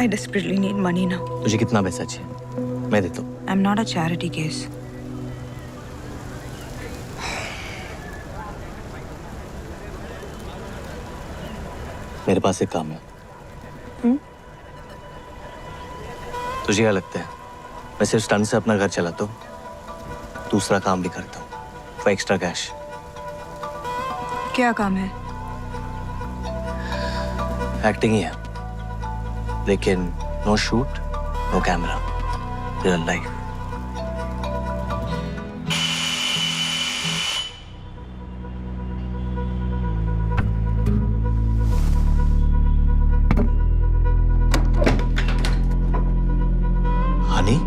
I desperately need money now. तुझे कितना पैसा चाहिए? मैं देता हूँ। I'm not a charity case. मेरे पास एक काम है। तुझे क्या लगता है मैं सिर्फ स्टंट से अपना घर चलाता हूँ? दूसरा काम भी करता हूँ फॉर एक्स्ट्रा कैश। क्या काम है? एक्टिंग ही है, लेकिन no shoot, no camera, real life. Honey,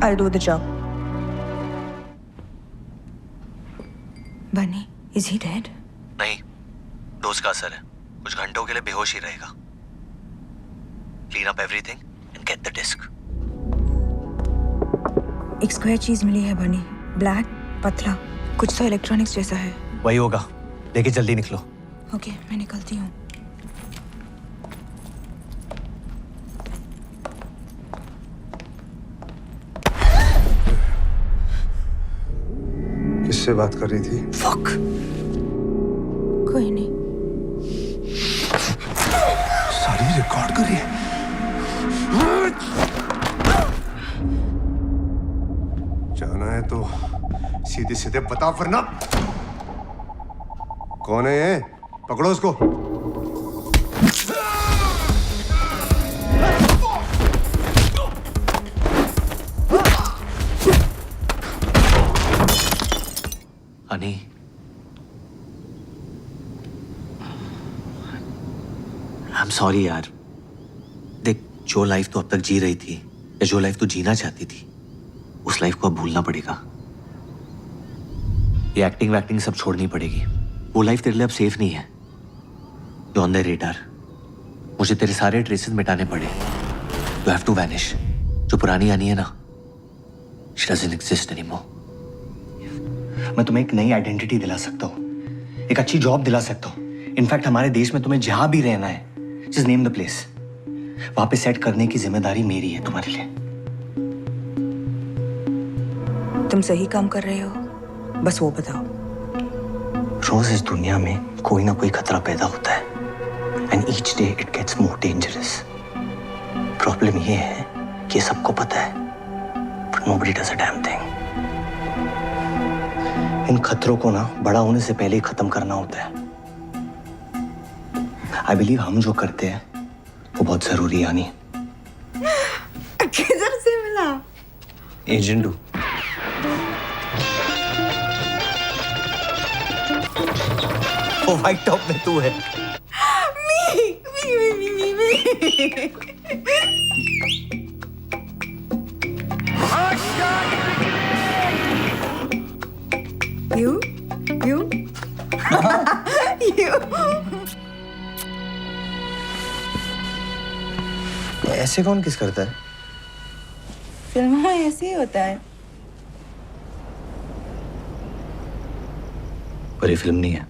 I'll do the job. Bunny, is he dead? नहीं, डोज का असर है। कुछ घंटों के लिए बेहोश ही रहेगा। Clean up everything and get the disc. एक स्क्वायर चीज मिली है बनी, ब्लैक, पतला, कुछ तो इलेक्ट्रॉनिक्स जैसा है। वही होगा, लेके जल्दी निकलो। ओके, मैं निकलती हूँ। किससे बात कर रही थी? फक, कोई नहीं। सारी रिकॉर्ड कर रही है। जाना है तो सीधे सीधे बता, वरना कौन है ये? पकड़ो उसको। हनी, आई एम सॉरी यार। देख, जो लाइफ तू अब तक जी रही थी या जो लाइफ तू जीना चाहती थी, उस लाइफ को अब भूलना पड़ेगा। ये एक्टिंग वैक्टिंग सब छोड़नी पड़ेगी। वो लाइफ तेरे लिए अब सेफ नहीं है। You on the radar. मुझे तेरे सारे ट्रेसेस मिटाने पड़े। You have to vanish. जो पुरानी आनी है ना, शी डजंट एग्जिस्ट एनीमोर। मैं तुम्हें एक नई आइडेंटिटी दिला सकता हूँ, एक अच्छी जॉब दिला सकता हूँ। इनफैक्ट हमारे देश में तुम्हें जहां भी रहना है, जस्ट नेम द प्लेस, वहां पे सेट करने की जिम्मेदारी मेरी है तुम्हारे लिए। तुम सही काम कर रहे हो, बस वो बताओ। रोज इस दुनिया में कोई ना कोई खतरा पैदा होता है, and each day it gets more dangerous. Problem ये है कि ये सबको पता है, but nobody does a damn thing. इन खतरों को ना बड़ा होने से पहले ही खत्म करना होता है। आई बिलीव हम जो करते हैं वो बहुत जरूरी है। नहीं, किधर से मिला? एजेंट हूँ। वो व्हाइट टॉप में तू है। You? ऐसे कौन किस करता है? फिल्मों में ऐसे ही होता है। पर ये फिल्म नहीं है।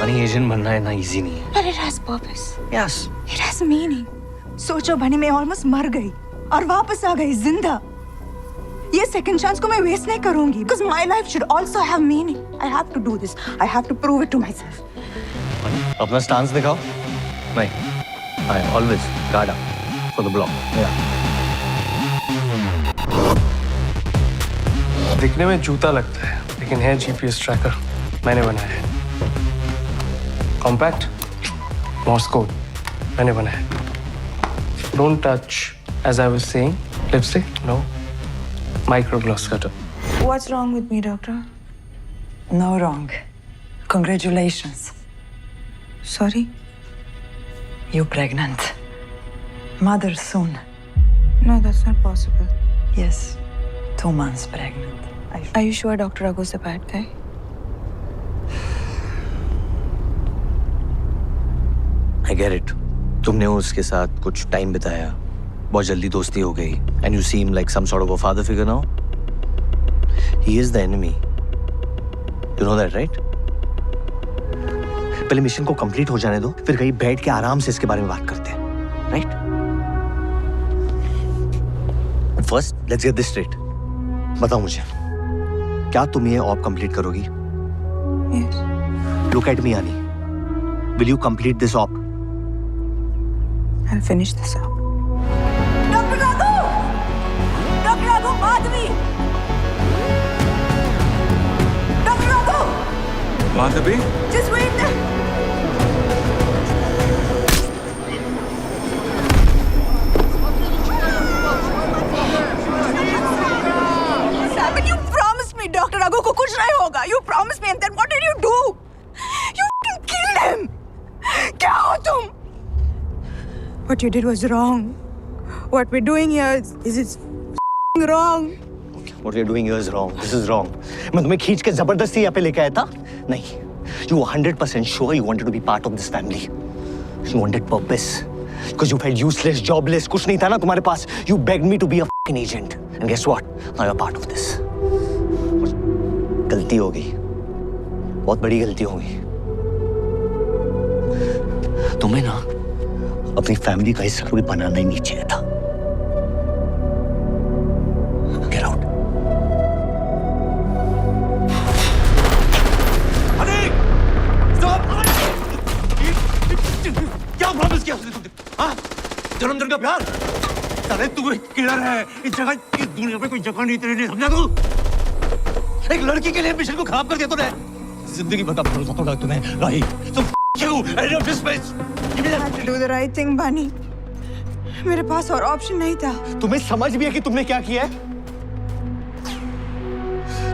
मनी एजेंट बनना है ना इजी नहीं है। But it has purpose. Yes. It has meaning. सोचो बनी, मैं ऑलमोस्ट मर गई और वापस आ गई जिंदा। ये सेकंड चांस को मैं वेस्ट नहीं करूंगी, because my life should also have meaning. I have to do this. I have to prove it to myself. अपना स्टांस दिखाओ। नहीं, I always guard up for the block. दिखने में जूता लगता है, लेकिन है जीपीएस ट्रैकर। मैंने बनाया है। कॉम्पैक्ट, मॉर्स कोड, मैंने बनाया है। Don't touch, as I was saying, lipstick no, micro gloss cutter. What's wrong with me, doctor? No wrong. Congratulations. Sorry? You're pregnant. Mother soon. No, that's not possible. Yes. 2 months pregnant. Are you sure Dr. Raghu's a bad guy? I get it. तुमने उसके साथ कुछ time बिताया, बहुत जल्दी दोस्ती हो गई, and you seem like some sort of a father figure now. He is the enemy, You know that, right? पहले मिशन को कंप्लीट हो जाने दो, फिर कहीं बैठ के आराम से इसके बारे में बात करते हैं, right? First let's get this straight. बताओ मुझे, क्या तुम ये ऑप कंप्लीट करोगी? Yes. लुक एट मी आनी, will you complete this op? I'll finish this up. Dr. Raghu! Dr. Raghu, Madhavi! Dr. Raghu! Madhavi, Just wait there. Simon, you promised me Dr. Raghu को कुछ नहीं होगा. You promised me, and then what did you do? You fucking killed him. क्या हो तुम? What you did was wrong. What we're doing here is wrong. What you're doing here is wrong. This is wrong. मैं तुम्हें खींच के जबरदस्ती यहाँ पे लेके आया था? नहीं. You were 100% sure you wanted to be part of this family. You wanted purpose. Because you felt useless, jobless, कुछ नहीं था ना तुम्हारे पास. You begged me to be a fucking agent. And guess what? Now you're part of this. गलती हो गई. बहुत बड़ी गलती हो गई. तुम्हें ना अपनी फैमिली का हिस्सा कोई बनाना ही नहीं चाहिए था. Get out. क्या प्रॉमिस किया उसने तुमने? हाँ? जन्मदिन का प्यार? साले तू एक किलर है. इस जगह, इस दुनिया पे कोई जगह नहीं तेरे लिए, समझा तू? एक लड़की के लिए मिशन को खराब कर दिया तूने. जिंदगी बता भरोसा तोड़ा तूने. राही, तुम you and your disgrace. I had to do the right thing, Bunny. मेरे पास और ऑप्शन नहीं था. तुम्हें समझ भी है कि तुमने क्या किया है?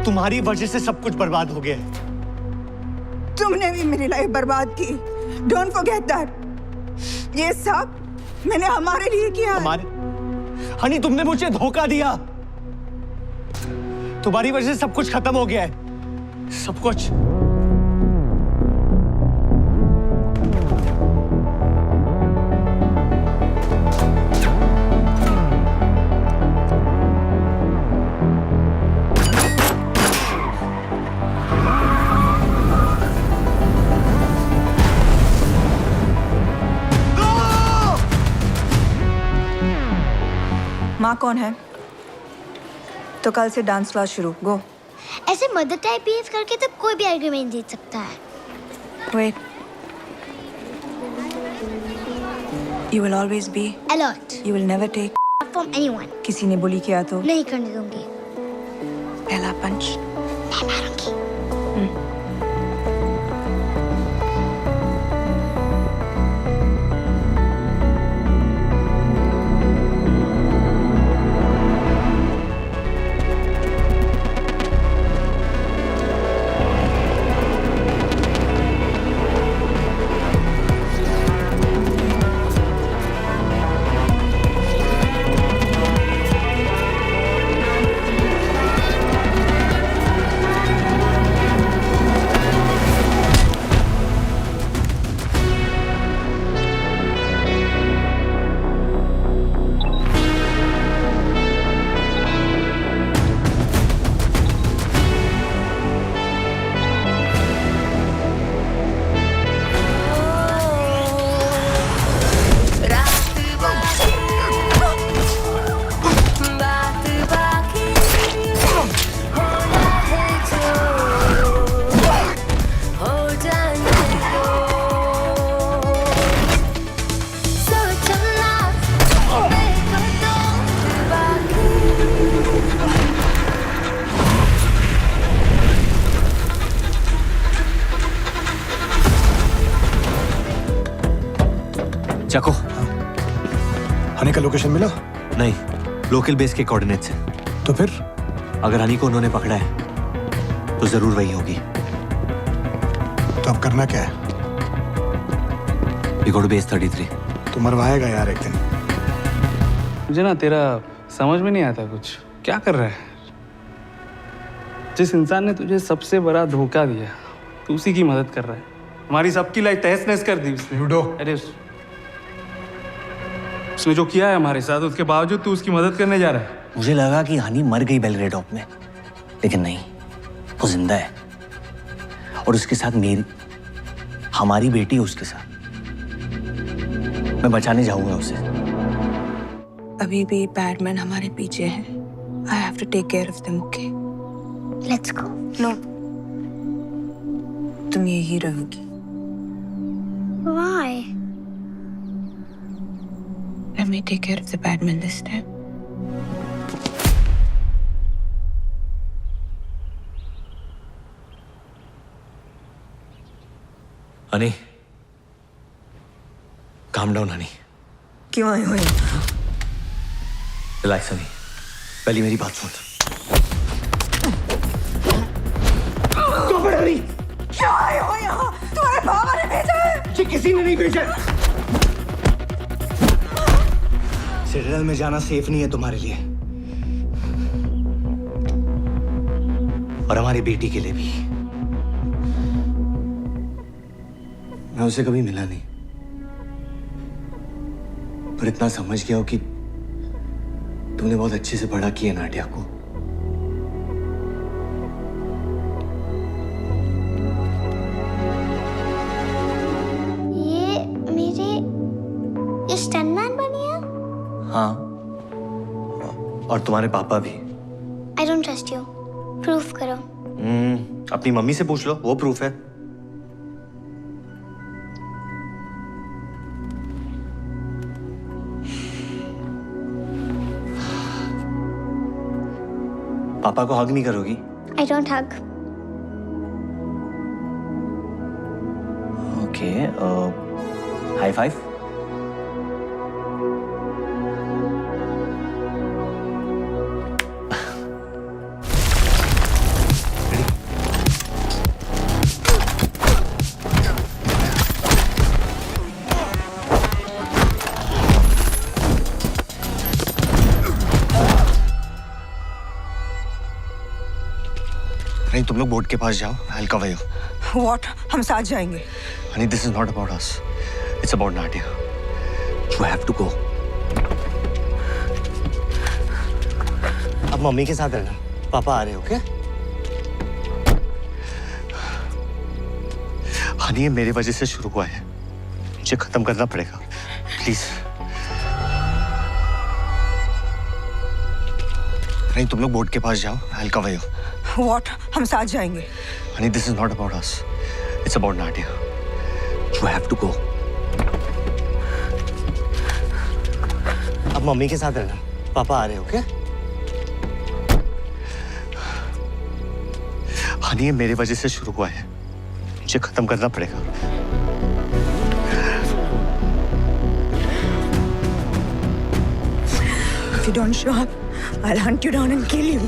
तुम्हारी वजह से सब कुछ बर्बाद हो गया है. तुमने भी मेरी लाइफ बर्बाद की. Don't forget that. ये सब मैंने हमारे लिए किया. हमारे हनी, तुमने मुझे धोखा दिया. तुम्हारी वजह से सब कुछ खत्म हो गया है. सब कुछ. माँ कौन है? तो कल से डांस क्लास शुरू. गो. ऐसे मदर टाइप बिहेव करके तो कोई भी आर्गुमेंट जीत सकता है. Wait. You will always be. Alert. You will never take. From anyone. किसी ने बुली किया तो नहीं करने दूंगी. पहला पंच. मैं मारूंगी. चाको. हनी का लोकेशन मिला? नहीं, लोकल बेस के कोऑर्डिनेट्स हैं. तो फिर अगर हनी को उन्होंने पकड़ा है तो जरूर वही होगी. तो अब करना क्या है? We go to base 33. तू मरवाएगा यार एक दिन. मुझे ना तेरा समझ में नहीं आता कुछ. क्या कर रहा है? जिस इंसान ने तुझे सबसे बड़ा धोखा दिया, तू उसी की मदद कर रहा है. हमारी सबकी लाइफ तहस नहस कर दी उसने. लूडो. अरे उसने जो किया है हमारे साथ, उसके बावजूद तू उसकी मदद करने जा रहा है. मुझे लगा कि हनी मर गई बेलग्रेड ऑप में, लेकिन नहीं, वो जिंदा है. और उसके साथ मेरी, हमारी बेटी है उसके साथ। मैं बचाने जाऊंगा उसे। अभी भी बैडमैन हमारे पीछे है। I have to take care of them, okay? Let's go. No, तुम यही रहोगी। Why? Let me take care of the badman this time. Honey, calm down Honey. क्यों आए हो? रिलैक्स हनी, पहले मेरी बात सुन। क्यों आए हो यहाँ? तुम्हारे बाबा ने भेजा है? ये किसी ने नहीं भेजा। सिटडल में जाना सेफ नहीं है तुम्हारे लिए, और हमारी बेटी के लिए भी। मैं उसे कभी मिला नहीं, पर इतना समझ गया हो कि तुमने बहुत अच्छे से बड़ा किया नाडिया को। ये स्टंटमैन बनी है? हाँ, और तुम्हारे पापा भी। I don't trust you. Proof करो। अपनी मम्मी से पूछ लो, वो प्रूफ है। पापा को हग नहीं करोगी? I don't hug. Okay, high five. नहीं, तुम लोग बोट के पास जाओ। I'll cover you. What? हम साथ जाएंगे। Honey, this is not about us. It's about Nadia. You have to go. अब मम्मी के साथ रहना। पापा आ रहे हो क्या? हनी, ये मेरी वजह से शुरू हुआ है, मुझे खत्म करना पड़ेगा। प्लीज। नहीं, तुम लोग बोट के पास जाओ। I'll cover you. What? हम साथ जाएंगे। Honey, this is not about us. It's about Nadia. You have to go. अब मम्मी के साथ रहना। पापा आ रहे हो क्या? हनी, ये मेरी वजह से शुरू हुआ है, मुझे खत्म करना पड़ेगा। If you don't show up, I'll hunt you down and kill you.